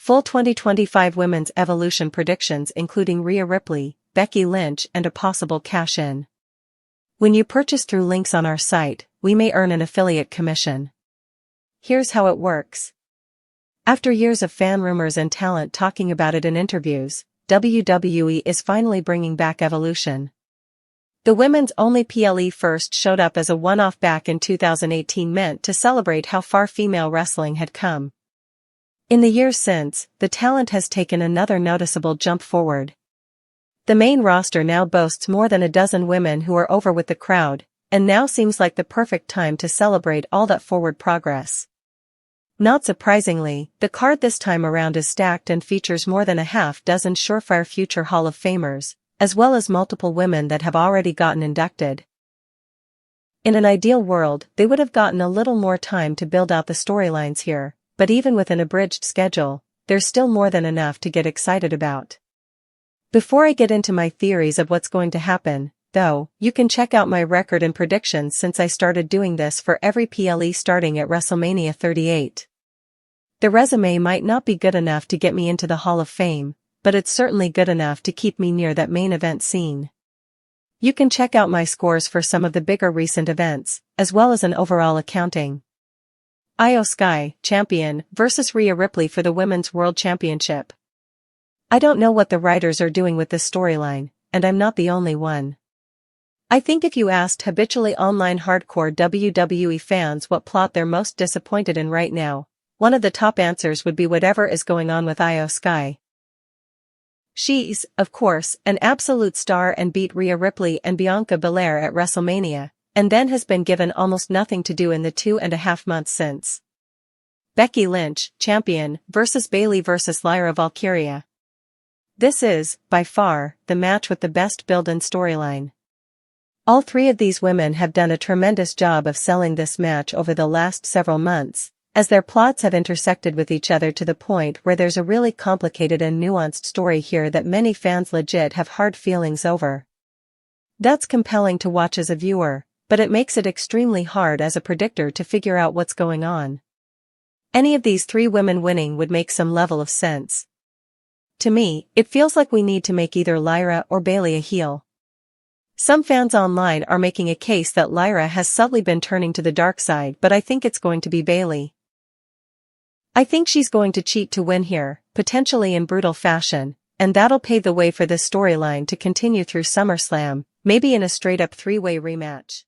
Full 2025 Women's Evolution predictions including Rhea Ripley, Becky Lynch and a possible cash-in. When you purchase through links on our site, we may earn an affiliate commission. Here's how it works. After years of fan rumors and talent talking about it in interviews, WWE is finally bringing back Evolution. The women's only PLE first showed up as a one-off back in 2018 meant to celebrate how far female wrestling had come. In the years since, the talent has taken another noticeable jump forward. The main roster now boasts more than a dozen women who are over with the crowd, and now seems like the perfect time to celebrate all that forward progress. Not surprisingly, the card this time around is stacked and features more than a half-dozen surefire future Hall of Famers, as well as multiple women that have already gotten inducted. In an ideal world, they would have gotten a little more time to build out the storylines here, but even with an abridged schedule, there's still more than enough to get excited about. Before I get into my theories of what's going to happen, though, you can check out my record and predictions since I started doing this for every PLE starting at WrestleMania 38. The resume might not be good enough to get me into the Hall of Fame, but it's certainly good enough to keep me near that main event scene. You can check out my scores for some of the bigger recent events, as well as an overall accounting. Iyo Sky, champion, versus Rhea Ripley for the Women's World Championship. I don't know what the writers are doing with this storyline, and I'm not the only one. I think if you asked habitually online hardcore WWE fans what plot they're most disappointed in right now, one of the top answers would be whatever is going on with Iyo Sky. She's, of course, an absolute star and beat Rhea Ripley and Bianca Belair at WrestleMania, and then has been given almost nothing to do in the 2.5 months since. Becky Lynch, champion, versus Bayley versus Lyra Valkyria. This is, by far, the match with the best build and storyline. All three of these women have done a tremendous job of selling this match over the last several months, as their plots have intersected with each other to the point where there's a really complicated and nuanced story here that many fans legit have hard feelings over. That's compelling to watch as a viewer, but it makes it extremely hard as a predictor to figure out what's going on. Any of these three women winning would make some level of sense. To me, it feels like we need to make either Lyra or Bayley a heel. Some fans online are making a case that Lyra has subtly been turning to the dark side, but I think it's going to be Bayley. I think she's going to cheat to win here, potentially in brutal fashion, and that'll pave the way for this storyline to continue through SummerSlam, maybe in a straight-up three-way rematch.